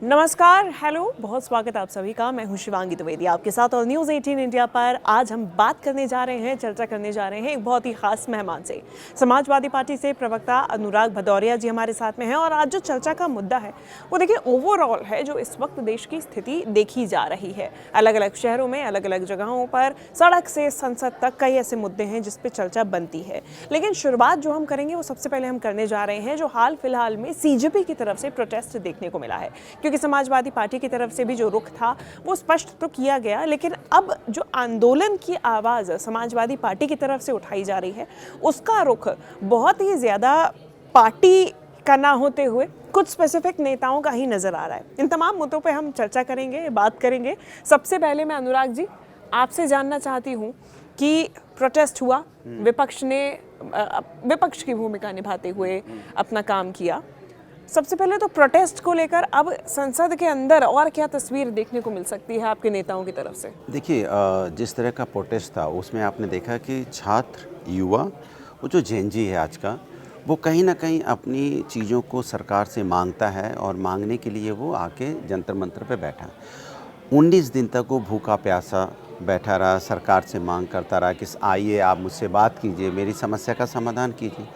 नमस्कार, हेलो, बहुत स्वागत है आप सभी का। मैं हूं शिवांगी द्विवेदी आपके साथ और न्यूज़ 18 इंडिया पर आज हम बात करने जा रहे हैं, चर्चा करने जा रहे हैं एक बहुत ही खास मेहमान से। समाजवादी पार्टी से प्रवक्ता अनुराग भदौरिया जी हमारे साथ में हैं और आज जो चर्चा का मुद्दा है वो देखिए ओवरऑल है, जो इस वक्त देश की स्थिति देखी जा रही है। अलग अलग शहरों में, अलग अलग जगहों पर, सड़क से संसद तक कई ऐसे मुद्दे हैं जिस पर चर्चा बनती है। लेकिन शुरुआत जो हम करेंगे वो सबसे पहले हम करने जा रहे हैं जो हाल फिलहाल में सीजेपी की तरफ से प्रोटेस्ट देखने को मिला है, क्योंकि समाजवादी पार्टी की तरफ से भी जो रुख था वो स्पष्ट तो किया गया, लेकिन अब जो आंदोलन की आवाज़ समाजवादी पार्टी की तरफ से उठाई जा रही है उसका रुख बहुत ही ज़्यादा पार्टी का ना होते हुए कुछ स्पेसिफिक नेताओं का ही नज़र आ रहा है। इन तमाम मुद्दों पे हम चर्चा करेंगे, बात करेंगे। सबसे पहले मैं अनुराग जी आपसे जानना चाहती हूँ कि प्रोटेस्ट हुआ, विपक्ष ने विपक्ष की भूमिका निभाते हुए अपना काम किया। सबसे पहले तो प्रोटेस्ट को लेकर अब संसद के अंदर और क्या तस्वीर देखने को मिल सकती है आपके नेताओं की तरफ से? देखिए, जिस तरह का प्रोटेस्ट था उसमें आपने देखा कि छात्र, युवा, वो जो जेनजी है आज का, वो कहीं ना कहीं अपनी चीज़ों को सरकार से मांगता है और मांगने के लिए वो आके जंतर मंतर पे बैठा। 19 दिन तक वो भूखा प्यासा बैठा रहा, सरकार से मांग करता रहा कि आइए आप मुझसे बात कीजिए, मेरी समस्या का समाधान कीजिए।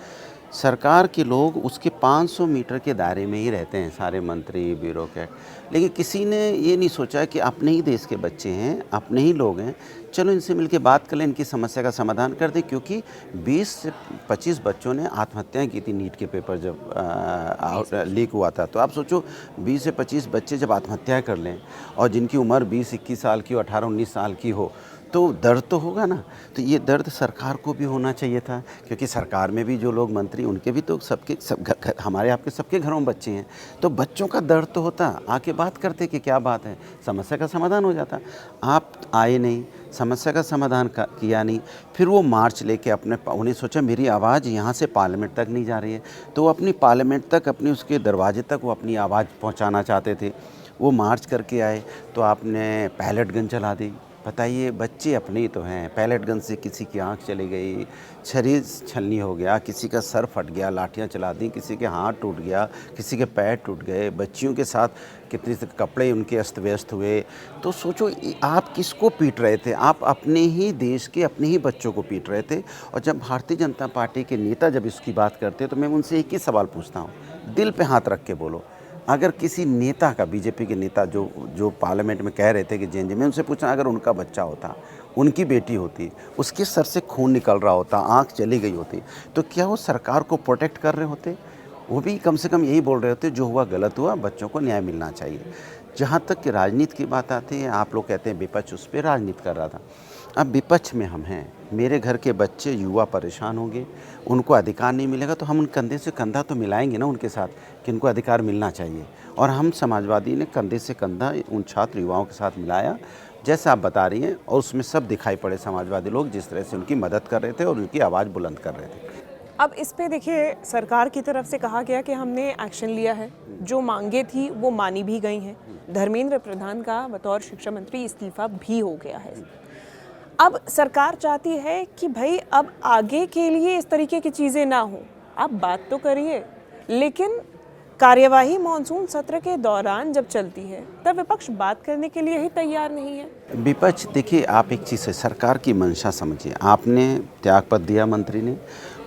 सरकार के लोग उसके 500 मीटर के दायरे में ही रहते हैं, सारे मंत्री, ब्यूरोक्रेट। लेकिन किसी ने ये नहीं सोचा कि अपने ही देश के बच्चे हैं, अपने ही लोग हैं, चलो इनसे मिलके बात कर लें, इनकी समस्या का समाधान कर दें। क्योंकि 20 से 25 बच्चों ने आत्महत्याएं की थी नीट के पेपर जब लीक हुआ था। तो आप सोचो 20 से 25 बच्चे जब आत्महत्या कर लें और जिनकी उम्र 20-21 साल की हो, 18-19 साल की हो, तो दर्द तो होगा ना। तो ये दर्द सरकार को भी होना चाहिए था, क्योंकि सरकार में भी जो लोग मंत्री, उनके भी तो हमारे आपके सबके घरों में बच्चे हैं। तो बच्चों का दर्द तो होता, आके बात करते कि क्या बात है, समस्या का समाधान हो जाता। आप आए नहीं, समस्या का समाधान किया नहीं। फिर वो मार्च लेके उन्हें सोचा मेरी आवाज़ यहाँ से पार्लियामेंट तक नहीं जा रही है, तो वो अपनी पार्लियामेंट तक, अपनी उसके दरवाजे तक वो अपनी आवाज़ पहुँचाना चाहते थे। वो मार्च करके आए तो आपने पैलेट गन चला दी। बताइए, बच्चे अपने ही तो हैं। पैलेट गन से किसी की आंख चली गई, शरीर छलनी हो गया, किसी का सर फट गया, लाठियां चला दी, किसी के हाथ टूट गया, किसी के पैर टूट गए, बच्चियों के साथ कितने से कपड़े उनके अस्त व्यस्त हुए। तो सोचो आप किसको पीट रहे थे? आप अपने ही देश के, अपने ही बच्चों को पीट रहे थे। और जब भारतीय जनता पार्टी के नेता जब इसकी बात करते तो मैं उनसे एक ही सवाल पूछता हूँ, दिल पे हाथ रख के बोलो। अगर किसी नेता का, बीजेपी के नेता जो पार्लियामेंट में कह रहे थे कि जेएनजी, मैं उनसे पूछा अगर उनका बच्चा होता, उनकी बेटी होती, उसके सर से खून निकल रहा होता, आंख चली गई होती, तो क्या वो सरकार को प्रोटेक्ट कर रहे होते? वो भी कम से कम यही बोल रहे होते जो हुआ गलत हुआ, बच्चों को न्याय मिलना चाहिए। जहाँ तक कि राजनीति की बात आती है, आप लोग कहते हैं विपक्ष उस पर राजनीति कर रहा था। अब विपक्ष में हम हैं, मेरे घर के बच्चे, युवा परेशान होंगे, उनको अधिकार नहीं मिलेगा, तो हम उन कंधे से कंधा तो मिलाएंगे ना उनके साथ कि उनको अधिकार मिलना चाहिए। और हम समाजवादी ने कंधे से कंधा उन छात्र युवाओं के साथ मिलाया, जैसे आप बता रही हैं, और उसमें सब दिखाई पड़े समाजवादी लोग जिस तरह से उनकी मदद कर रहे थे और उनकी आवाज़ बुलंद कर रहे थे। अब इस पे देखिए, सरकार की तरफ से कहा गया कि हमने एक्शन लिया है, जो मांगे थी वो मानी भी गई हैं। धर्मेंद्र प्रधान का बतौर शिक्षा मंत्री इस्तीफा भी हो गया है। अब सरकार चाहती है कि भाई अब आगे के लिए इस तरीके की चीज़ें ना हो। आप बात तो करिए, लेकिन कार्यवाही मॉनसून सत्र के दौरान जब चलती है तब विपक्ष बात करने के लिए ही तैयार नहीं है। विपक्ष, देखिए आप एक चीज़ है, सरकार की मंशा समझिए। आपने त्यागपत्र दिया मंत्री ने,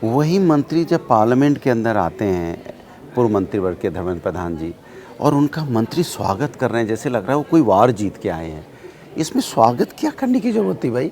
वही मंत्री जब पार्लियामेंट के अंदर आते हैं, पूर्व मंत्रिवर्ग के धर्मेंद्र प्रधान जी, और उनका मंत्री स्वागत कर रहे हैं, जैसे लग रहा है वो कोई वार जीत के आए हैं। इसमें स्वागत क्या करने की ज़रूरत थी भाई?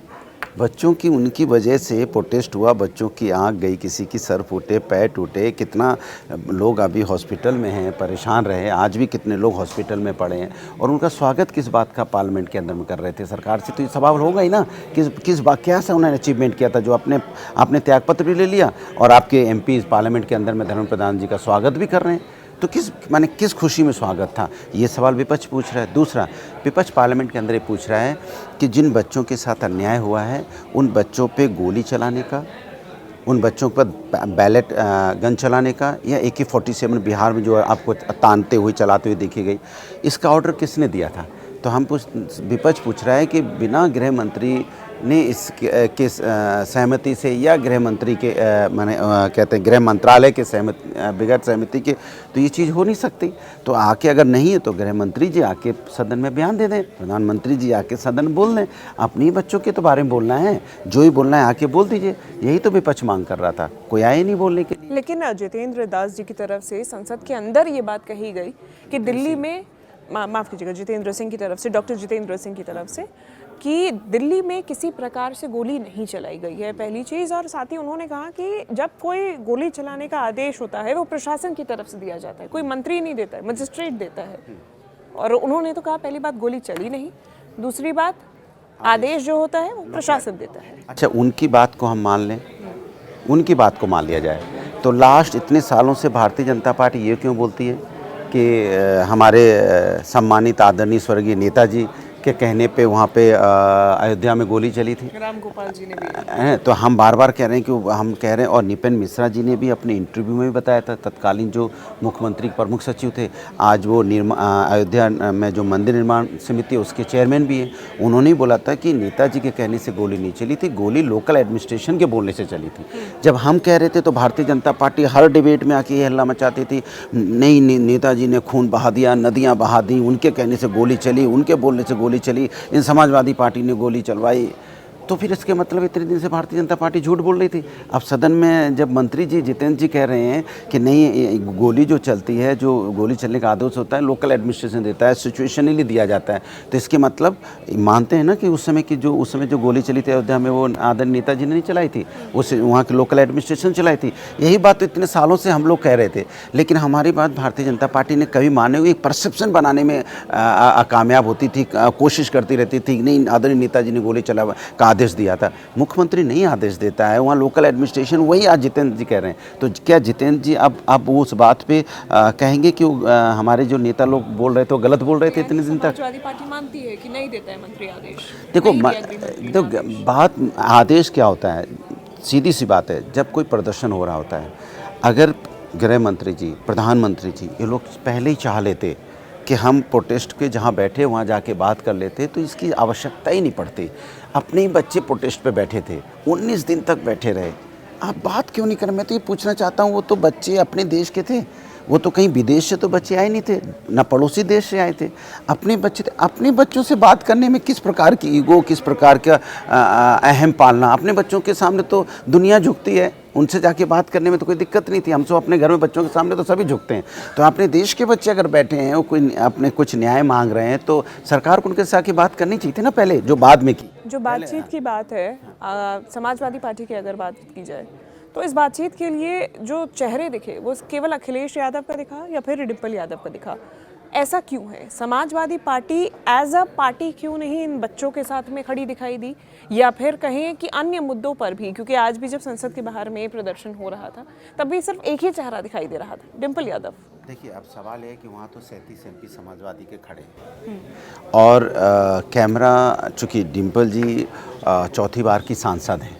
बच्चों की, उनकी वजह से प्रोटेस्ट हुआ, बच्चों की आंख गई, किसी की सर फूटे, पैर टूटे, कितना लोग अभी हॉस्पिटल में हैं, परेशान रहे, आज भी कितने लोग हॉस्पिटल में पड़े हैं। और उनका स्वागत किस बात का पार्लियामेंट के अंदर में कर रहे थे सरकार से? तो ये सवाल होगा ही ना, किस बात, क्या सा उन्होंने अचीवमेंट किया था जो आपने त्यागपत्र भी ले लिया और आपके एमपी पार्लियामेंट के अंदर में धर्मेंद्र प्रधान जी का स्वागत भी कर रहे हैं। तो किस खुशी में स्वागत था, ये सवाल विपक्ष पूछ रहा है। दूसरा, विपक्ष पार्लियामेंट के अंदर ये पूछ रहा है कि जिन बच्चों के साथ अन्याय हुआ है उन बच्चों पे गोली चलाने का, उन बच्चों पर बैलेट गन चलाने का, या AK-47 बिहार में जो आपको तानते हुए चलाते हुए देखी गई, इसका ऑर्डर किसने दिया था? तो विपक्ष पूछ रहा है कि बिना गृह मंत्री ने के सहमति से या गृह मंत्री के माने कहते हैं गृह मंत्रालय के बगैर सहमति के तो ये चीज़ हो नहीं सकती। तो आके अगर नहीं है तो गृह मंत्री जी आके सदन में बयान दे दें, प्रधानमंत्री जी आके सदन बोल दें। अपनी बच्चों के तो बारे में बोलना है, जो ही बोलना है आके बोल दीजिए। यही तो विपक्ष मांग कर रहा था, कोई आए नहीं बोलने के लिए। लेकिन जितेंद्र दास जी की तरफ से संसद के अंदर ये बात कही गई कि दिल्ली में माफ़ कीजिएगा, जितेंद्र सिंह की तरफ से, डॉक्टर जितेंद्र सिंह की तरफ से, कि दिल्ली में किसी प्रकार से गोली नहीं चलाई गई है, पहली चीज़। और साथ ही उन्होंने कहा कि जब कोई गोली चलाने का आदेश होता है वो प्रशासन की तरफ से दिया जाता है, कोई मंत्री नहीं देता है, मजिस्ट्रेट देता है। और उन्होंने तो कहा पहली बात गोली चली नहीं, दूसरी बात आदेश जो होता है वो प्रशासन देता है। अच्छा, उनकी बात को हम मान लें, उनकी बात को मान लिया जाए तो लास्ट इतने सालों से भारतीय जनता पार्टी ये क्यों बोलती है कि हमारे सम्मानित आदरणीय स्वर्गीय नेताजी के कहने पे वहाँ पे अयोध्या में गोली चली थी। राम गोपाल जी ने भी तो हम बार बार कह रहे हैं कि हम कह रहे हैं, और नितिन मिश्रा जी ने भी अपने इंटरव्यू में भी बताया था, तत्कालीन जो मुख्यमंत्री प्रमुख सचिव थे, आज वो अयोध्या में जो मंदिर निर्माण समिति है उसके चेयरमैन भी हैं, उन्होंने ही बोला था कि नेताजी के कहने से गोली नहीं चली थी, गोली लोकल एडमिनिस्ट्रेशन के बोलने से चली थी। जब हम कह रहे थे तो भारतीय जनता पार्टी हर डिबेट में आके ये हल्ला मचाती थी, नहीं नेताजी ने खून बहा दिया, नदियाँ बहा दी, उनके कहने से गोली चली, उनके बोलने से गोली चली, इन समाजवादी पार्टी ने गोली चलवाई। तो फिर इसके मतलब इतने दिन से भारतीय जनता पार्टी झूठ बोल रही थी। अब सदन में जब मंत्री जी जितेंद्र जी कह रहे हैं कि नहीं, गोली जो चलती है, जो गोली चलने का आदेश होता है लोकल एडमिनिस्ट्रेशन देता है, सिचुएशनली दिया जाता है, तो इसके मतलब मानते हैं ना कि उस समय जो गोली चली थी अयोध्या में वो आदरणीय नेताजी ने नहीं चलाई थी, उस वहाँ के लोकल एडमिनिस्ट्रेशन चलाई थी। यही बात तो इतने सालों से हम लोग कह रहे थे, लेकिन हमारी बात भारतीय जनता पार्टी ने कभी माने हुए परसेप्शन बनाने में कामयाब होती थी, कोशिश करती रहती थी, नहीं आदरणीय नेताजी ने गोली चला का आदेश दिया था। मुख्यमंत्री नहीं आदेश देता है, वहाँ लोकल एडमिनिस्ट्रेशन, वही आज जितेंद्र जी कह रहे हैं। तो क्या जितेंद्र जी अब उस बात पे कहेंगे कि हमारे जो नेता लोग बोल रहे थे वो गलत बोल रहे थे इतने दिन तक? समाजवादी पार्टी मानती है कि नहीं देता है मंत्री आदेश। देखो बात आदेश क्या होता है, सीधी सी बात है, जब कोई प्रदर्शन हो रहा होता है, अगर गृह मंत्री जी, प्रधानमंत्री जी ये लोग पहले ही चाह लेते कि हम प्रोटेस्ट के जहाँ बैठे वहाँ जाके बात कर लेते तो इसकी आवश्यकता ही नहीं पड़ती। अपने ही बच्चे प्रोटेस्ट पे बैठे थे, 19 दिन तक बैठे रहे, आप बात क्यों नहीं कर? मैं तो ये पूछना चाहता हूँ, वो तो बच्चे अपने देश के थे, वो तो कहीं विदेश से तो बच्चे आए नहीं थे, ना पड़ोसी देश से आए थे, अपने बच्चे थे। अपने बच्चों से बात करने में किस प्रकार की ईगो, किस प्रकार का अहम पालना? अपने बच्चों के सामने तो दुनिया झुकती है, उनसे जाके बात करने में तो कोई दिक्कत नहीं थी। हम सब अपने घर में बच्चों के सामने तो सभी झुकते हैं। तो अपने देश के बच्चे अगर बैठे हैं, वो कोई अपने कुछ न्याय मांग रहे हैं, तो सरकार को उनके साथ की बात करनी चाहिए थी ना पहले, जो बाद में की। जो बातचीत की बात है, समाजवादी पार्टी की अगर बात की जाए तो इस बातचीत के लिए जो चेहरे दिखे वो केवल अखिलेश यादव का दिखा या फिर डिम्पल यादव का दिखा? ऐसा क्यों है? Samajwadi party as a party क्यों नहीं इन बच्चों के साथ में खड़ी दिखाई दी? या फिर कहें कि अन्य मुद्दों पर भी, क्योंकि आज भी जब संसद के बाहर में प्रदर्शन हो रहा था तब भी सिर्फ एक ही चेहरा दिखाई दे रहा था, डिम्पल यादव। देखिए, अब सवाल है कि वहाँ तो 37 MP समाजवादी के खड़े हैं और कैमरा, चूँकि डिम्पल जी चौथी बार की सांसद हैं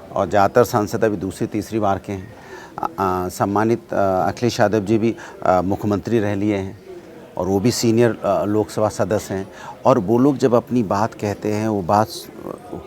और ज़्यादातर सांसद अभी दूसरी तीसरी बार के हैं। सम्मानित अखिलेश यादव जी भी मुख्यमंत्री रह लिए हैं और वो भी सीनियर लोकसभा सदस्य हैं, और वो लोग जब अपनी बात कहते हैं, वो बात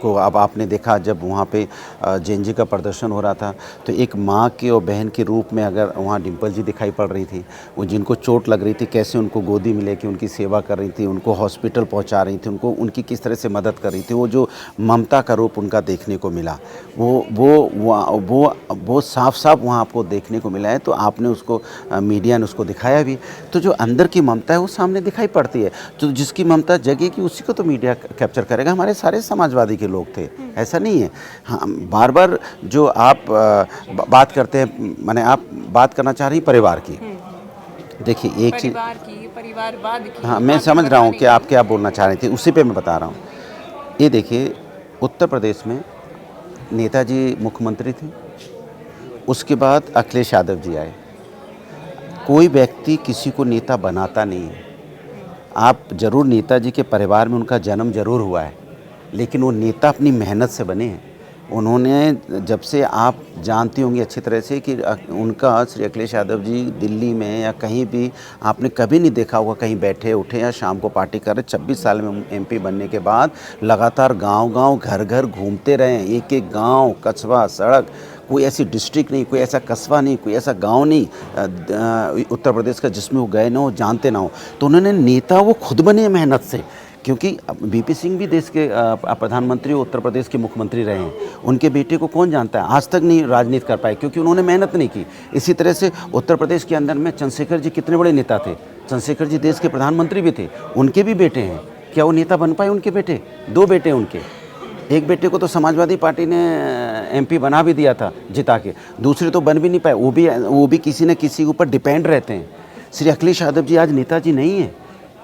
को अब आपने देखा जब वहाँ पे जेएनजी का प्रदर्शन हो रहा था तो एक माँ के और बहन के रूप में अगर वहाँ डिम्पल जी दिखाई पड़ रही थी, वो जिनको चोट लग रही थी कैसे उनको गोदी में लेके उनकी सेवा कर रही थी, उनको हॉस्पिटल पहुँचा रही थी, उनको उनकी किस तरह से मदद कर रही थी, वो जो ममता का रूप उनका देखने को मिला, वो साफ साफ वहाँ आपको देखने को मिला है। तो आपने उसको मीडिया ने उसको दिखाया भी, तो जो अंदर की ममता है वो सामने दिखाई पड़ती है। तो जिसकी ममता जगेगी उसी को तो मीडिया कैप्चर करेगा। हमारे सारे समाजवादी के लोग थे, ऐसा नहीं है। हाँ, बार बार जो आप बात करते हैं, माने आप बात करना चाह रही परिवार की, देखिए एक चीज़, परिवारवाद की, हाँ मैं समझ रहा हूँ कि आप क्या बोलना चाह रही थी, उसी पे मैं बता रहा हूँ। ये देखिए, उत्तर प्रदेश में नेताजी मुख्यमंत्री थे, उसके बाद अखिलेश यादव जी आए। कोई व्यक्ति किसी को नेता बनाता नहीं है। आप ज़रूर नेताजी के परिवार में उनका जन्म ज़रूर हुआ है, लेकिन वो नेता अपनी मेहनत से बने हैं। उन्होंने जब से आप जानती होंगी अच्छी तरह से कि उनका श्री अखिलेश यादव जी दिल्ली में या कहीं भी आपने कभी नहीं देखा होगा कहीं बैठे उठे या शाम को पार्टी कर रहे। 26 साल में एमपी बनने के बाद लगातार गांव-गांव घर-घर घूमते रहे, एक-एक गांव, कस्बा, सड़क, कोई ऐसी डिस्ट्रिक्ट नहीं, कोई ऐसा कस्बा नहीं, कोई ऐसा गांव नहीं उत्तर प्रदेश का जिसमें वो गए ना हो, जानते ना हो। तो उन्होंने नेता वो खुद बने मेहनत से, क्योंकि बीपी सिंह भी देश के प्रधानमंत्री उत्तर प्रदेश के मुख्यमंत्री रहे हैं। उनके बेटे को कौन जानता है, आज तक नहीं राजनीति कर पाए क्योंकि उन्होंने मेहनत नहीं की। इसी तरह से उत्तर प्रदेश के अंदर में चंद्रशेखर जी कितने बड़े नेता थे, चंद्रशेखर जी देश के प्रधानमंत्री भी थे, उनके भी बेटे हैं। क्या वो नेता बन पाए उनके बेटे? 2 बेटे उनके, एक बेटे को तो समाजवादी पार्टी ने एमपी बना भी दिया था जिता के, दूसरे तो बन भी नहीं पाए, वो भी किसी न किसी के ऊपर डिपेंड रहते हैं। श्री अखिलेश यादव जी आज नेताजी नहीं है,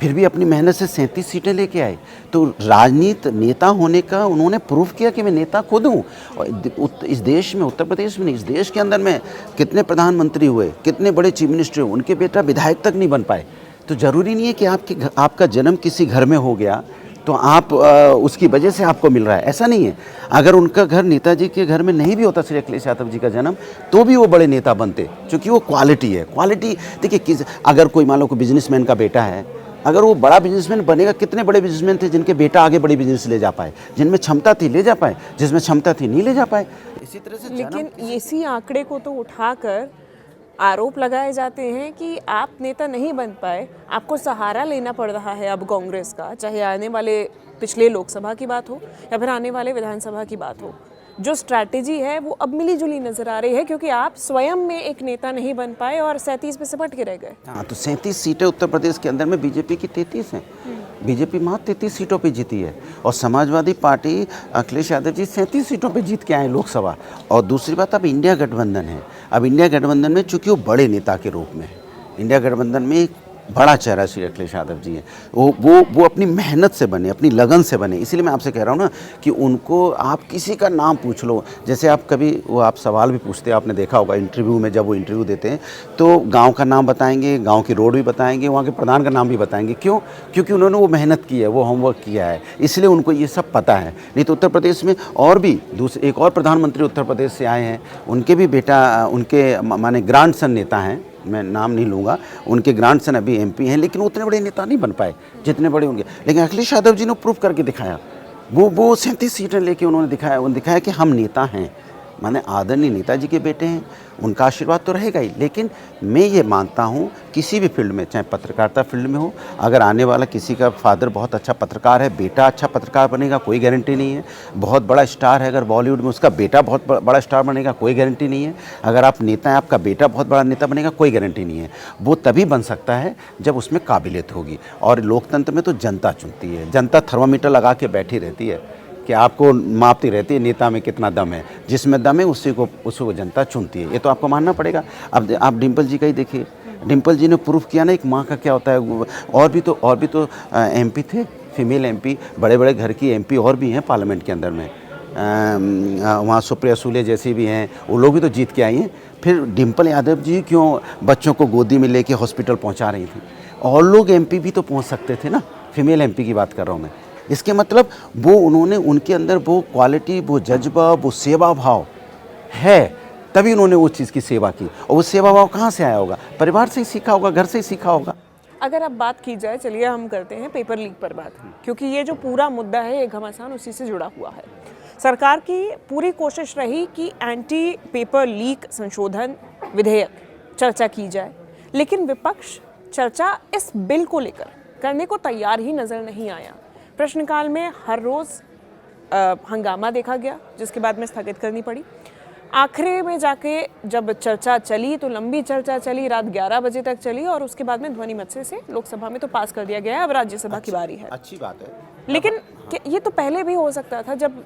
फिर भी अपनी मेहनत से 37 सीटें लेके आए। तो राजनीति नेता होने का उन्होंने प्रूफ किया कि मैं नेता खुद हूँ। और इस देश में, उत्तर प्रदेश में नहीं, इस देश के अंदर में कितने प्रधानमंत्री हुए, कितने बड़े चीफ मिनिस्टर हुए, उनके बेटा विधायक तक नहीं बन पाए। तो ज़रूरी नहीं है कि आपका जन्म किसी घर में हो गया तो आप उसकी वजह से आपको मिल रहा है, ऐसा नहीं है। अगर उनका घर नेताजी के घर में नहीं भी होता श्री अखिलेश यादव जी का जन्म, तो भी वो बड़े नेता बनते, क्योंकि वो क्वालिटी है। क्वालिटी देखिए, अगर कोई मान लो कोई बिजनेसमैन का बेटा है, अगर वो बड़ा बिजनेसमैन बनेगा, कितने बड़े बिजनेसमैन थे जिनके बेटा आगे बड़ी बिजनेस ले जा पाए, जिनमें क्षमता थी ले जा पाए, जिसमें क्षमता थी नहीं ले जा पाए। इसी तरह से लेकिन इसी आंकड़े को तो उठाकर आरोप लगाए जाते हैं कि आप नेता नहीं बन पाए, आपको सहारा लेना पड़ रहा है अब कांग्रेस का, चाहे आने वाले पिछले लोकसभा की बात हो या फिर आने वाले विधानसभा की बात हो। जो स्ट्रैटेजी है वो अब मिली जुली नजर आ रही है, क्योंकि आप स्वयं में एक नेता नहीं बन पाए और 37 पे सिमट के रह गए। हाँ, तो 37 सीटें उत्तर प्रदेश के अंदर में बीजेपी की 33 हैं। बीजेपी मात्र 33 सीटों पे जीती है और समाजवादी पार्टी अखिलेश यादव जी 37 सीटों पे जीत के आए लोकसभा। और दूसरी बात, अब इंडिया गठबंधन है। अब इंडिया गठबंधन में चूंकि वो बड़े नेता के रूप में है, इंडिया गठबंधन में एक बड़ा चेहरा श्री अखिलेश यादव जी है। वो अपनी मेहनत से बने, अपनी लगन से बने। इसीलिए मैं आपसे कह रहा हूँ ना कि उनको आप किसी का नाम पूछ लो, जैसे आप कभी वो आप सवाल भी पूछते हैं, आपने देखा होगा इंटरव्यू में, जब वो इंटरव्यू देते हैं तो गांव का नाम बताएंगे, गांव की रोड भी बताएंगे, वहाँ के प्रधान का नाम भी बताएंगे। क्यों? क्योंकि उन्होंने वो मेहनत की है, वो होमवर्क किया है, इसलिए उनको ये सब पता है। नहीं तो उत्तर प्रदेश में और भी एक और प्रधानमंत्री उत्तर प्रदेश से आए हैं, उनके भी बेटा, उनके माने ग्रैंडसन नेता हैं, मैं नाम नहीं लूँगा, उनके ग्रैंडसन अभी एमपी हैं, लेकिन उतने बड़े नेता नहीं बन पाए जितने बड़े उनके। लेकिन अखिलेश यादव जी ने प्रूफ करके दिखाया, वो 37 सीटें लेके उन्होंने दिखाया कि हम नेता हैं। माने आदरणीय नेताजी के बेटे हैं, उनका आशीर्वाद तो रहेगा ही। लेकिन मैं ये मानता हूँ किसी भी फील्ड में, चाहे पत्रकारिता फील्ड में हो, अगर आने वाला किसी का फादर बहुत अच्छा पत्रकार है, बेटा अच्छा पत्रकार बनेगा, कोई गारंटी नहीं है। बहुत बड़ा स्टार है अगर बॉलीवुड में, उसका बेटा बहुत बड़ा स्टार बनेगा, कोई गारंटी नहीं है। अगर आप नेता हैं, आपका बेटा बहुत बड़ा नेता बनेगा, कोई गारंटी नहीं है। वो तभी बन सकता है जब उसमें काबिलियत होगी। और लोकतंत्र में तो जनता चुनती है, जनता थर्मामीटर लगा के बैठी रहती है कि आपको मापती रहती है नेता में कितना दम है, जिसमें दम है उसको जनता चुनती है। ये तो आपको मानना पड़ेगा। अब आप डिम्पल जी का ही देखिए, डिम्पल जी ने प्रूफ किया ना एक माँ का क्या होता है। और भी तो एमपी थे, फीमेल एमपी, बड़े बड़े घर की एमपी और भी हैं पार्लियामेंट के अंदर में। वहाँ सुप्रिया सूले जैसी भी हैं, वो लोग भी तो जीत के आई हैं। फिर डिम्पल यादव जी क्यों बच्चों को गोदी में लेके हॉस्पिटल पहुँचा रही थी? और लोग एमपी भी तो पहुँच सकते थे ना, फीमेल एमपी की बात कर रहा हूँ मैं। इसके मतलब वो उन्होंने, उनके अंदर वो क्वालिटी, वो जज्बा, वो सेवा भाव है, तभी उन्होंने वो चीज़ की सेवा की। और वो सेवा भाव कहाँ से आया होगा? परिवार से ही सीखा होगा, घर से ही सीखा होगा। अगर अब बात की जाए, चलिए हम करते हैं पेपर लीक पर बात, क्योंकि ये जो पूरा मुद्दा है ये घमासान उसी से जुड़ा हुआ है। सरकार की पूरी कोशिश रही कि एंटी पेपर लीक संशोधन विधेयक चर्चा की जाए, लेकिन विपक्ष चर्चा इस बिल को लेकर करने को तैयार ही नजर नहीं आया। प्रश्नकाल में हर रोज़ हंगामा देखा गया, जिसके बाद में स्थगित करनी पड़ी। आखिरी में जाके जब चर्चा चली तो लंबी चर्चा चली, रात 11 बजे तक चली, और उसके बाद में ध्वनिमत से लोकसभा में तो पास कर दिया गया है। अब राज्यसभा की बारी है। अच्छी बात है। लेकिन ये तो पहले भी हो सकता था, जब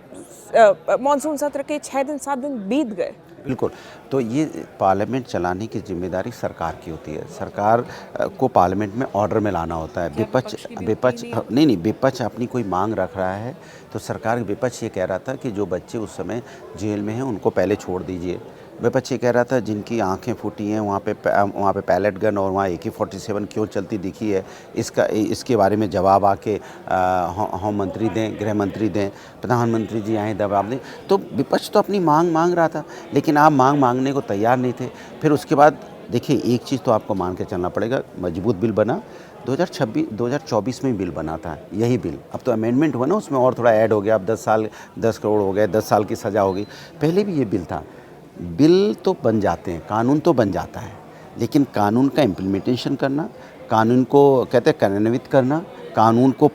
मॉनसून सत्र के 6 दिन 7 दिन बीत गए। बिल्कुल। तो ये पार्लियामेंट चलाने की जिम्मेदारी सरकार की होती है। सरकार को पार्लियामेंट में ऑर्डर में लाना होता है। विपक्ष अपनी कोई मांग रख रहा है तो सरकार, विपक्ष ये कह रहा था कि जो बच्चे उस समय जेल में हैं उनको पहले छोड़ दीजिए, विपक्ष ये कह रहा था जिनकी आंखें फूटी हैं वहाँ पे पैलेट गन और वहाँ AK-47 क्यों चलती दिखी है, इसके बारे में जवाब आके होम मंत्री दें, गृह मंत्री दें, प्रधानमंत्री जी आए जवाब दें। तो विपक्ष तो अपनी मांग रहा था, लेकिन आप मांगने को तैयार नहीं थे। फिर उसके बाद देखिए एक चीज़ तो आपको मान के चलना पड़ेगा, मजबूत बिल बना 2024 में बिल बना था यही बिल। अब तो अमेंडमेंट हुआ ना, उसमें और थोड़ा ऐड हो गया, अब 10 करोड़ हो गए, 10 साल की सज़ा हो गई। पहले भी ये बिल था। बिल तो बन जाते हैं, कानून तो बन जाता है, लेकिन कानून का इम्प्लीमेंटेशन करना, कानून को कहते हैं कार्यान्वित करना, कानून को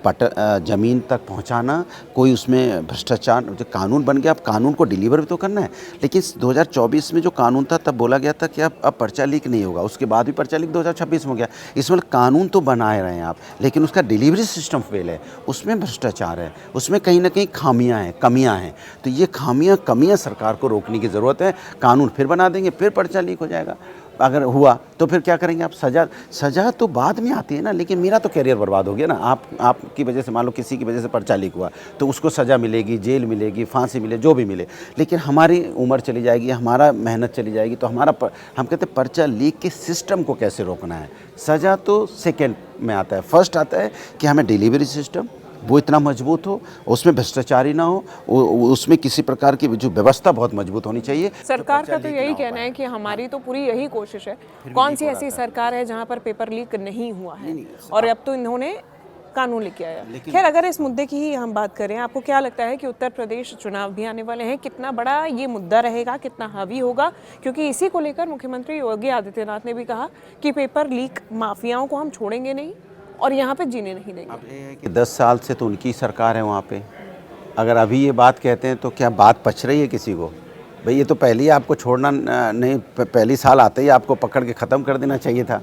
ज़मीन तक पहुंचाना, कोई उसमें भ्रष्टाचार, जो कानून बन गया अब कानून को डिलीवर भी तो करना है। लेकिन 2024 में जो कानून था तब बोला गया था कि अब पर्चा लीक नहीं होगा, उसके बाद भी पर्चा लीक 2026 में हो गया। इसमें कानून तो बनाए रहे हैं आप, लेकिन उसका डिलीवरी सिस्टम फेल है, उसमें भ्रष्टाचार है, उसमें कहीं ना कहीं खामियाँ हैं, कमियाँ हैं। तो ये कमियाँ सरकार को रोकने की ज़रूरत है। कानून फिर बना देंगे, फिर पर्चा लीक हो जाएगा। अगर हुआ तो फिर क्या करेंगे आप? सज़ा तो बाद में आती है ना, लेकिन मेरा तो करियर बर्बाद हो गया ना। आपकी वजह से, मान लो किसी की वजह से पर्चा लीक हुआ तो उसको सज़ा मिलेगी, जेल मिलेगी, फांसी मिले, जो भी मिले, लेकिन हमारी उम्र चली जाएगी, हमारा मेहनत चली जाएगी। तो हम कहते हैं पर्चा लीक के सिस्टम को कैसे रोकना है। सज़ा तो सेकेंड में आता है, फर्स्ट आता है कि हमें डिलीवरी सिस्टम वो इतना मजबूत हो, उसमें भ्रष्टाचारी ना हो, उसमें किसी प्रकार की जो व्यवस्था बहुत मजबूत होनी चाहिए। सरकार का तो यही कहना है कि हमारी तो पूरी यही कोशिश है। कौन सी ऐसी सरकार है जहां पर पेपर लीक नहीं हुआ है? और अब तो इन्होंने कानून लेके आया। खैर, अगर इस मुद्दे की ही हम बात करें, आपको क्या लगता है कि उत्तर प्रदेश चुनाव भी आने वाले हैं, कितना बड़ा ये मुद्दा रहेगा, कितना हावी होगा? क्योंकि इसी को लेकर मुख्यमंत्री योगी आदित्यनाथ ने भी कहा कि पेपर लीक माफियाओं को हम छोड़ेंगे नहीं और यहाँ पे जीने नहीं देंगे। अब ये है कि 10 साल से तो उनकी सरकार है वहाँ पे। अगर अभी ये बात कहते हैं तो क्या बात पच रही है किसी को? भाई ये तो पहले ही आपको छोड़ना नहीं, पहली साल आते ही आपको पकड़ के ख़त्म कर देना चाहिए था।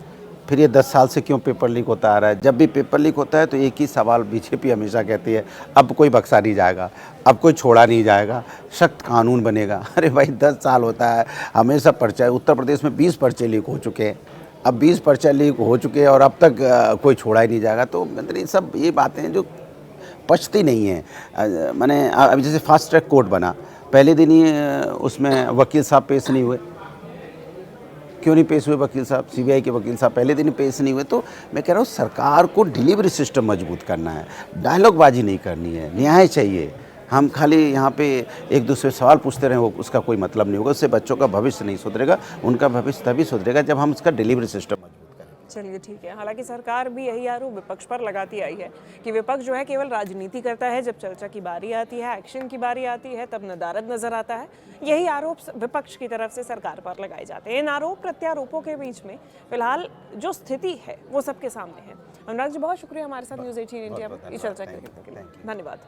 फिर ये 10 साल से क्यों पेपर लीक होता आ रहा है? जब भी पेपर लीक होता है तो एक ही सवाल बीजेपी हमेशा कहती है, अब कोई बख्शा नहीं जाएगा, अब कोई छोड़ा नहीं जाएगा, सख्त कानून बनेगा। अरे भाई 10 साल होता है, हमेशा पर्चा है। उत्तर प्रदेश में 20 पर्चे लीक हो चुके हैं, अब 20 पर्चा लीक हो चुके हैं और अब तक कोई छोड़ा ही नहीं जाएगा। तो मतलब सब ये बातें हैं जो पचती नहीं हैं। मैंने अभी जैसे फास्ट ट्रैक कोर्ट बना, पहले दिन ही उसमें वकील साहब पेश नहीं हुए। क्यों नहीं पेश हुए वकील साहब? CBI के वकील साहब पहले दिन ही पेश नहीं हुए। तो मैं कह रहा हूँ सरकार को डिलीवरी सिस्टम मजबूत करना है, डायलॉगबाजी नहीं करनी है, न्याय चाहिए। हम खाली यहाँ पे एक दूसरे से सवाल पूछते रहें, वो उसका कोई मतलब नहीं होगा। उससे बच्चों का भविष्य नहीं सुधरेगा, उनका भविष्य तभी सुधरेगा जब हम उसका डिलीवरी सिस्टम मजबूत करें। चलिए ठीक है। हालांकि सरकार भी यही आरोप विपक्ष पर लगाती आई है कि विपक्ष जो है केवल राजनीति करता है, जब चर्चा की बारी आती है, एक्शन की बारी आती है, तब नदारद नजर आता है। यही आरोप विपक्ष की तरफ से सरकार पर लगाए जाते हैं। इन आरोप प्रत्यारोपों के बीच में फिलहाल जो स्थिति है वो सबके सामने है। अनुराग जी, बहुत शुक्रिया हमारे साथ न्यूज़ 18 इंडिया पर चर्चा करने के लिए। धन्यवाद।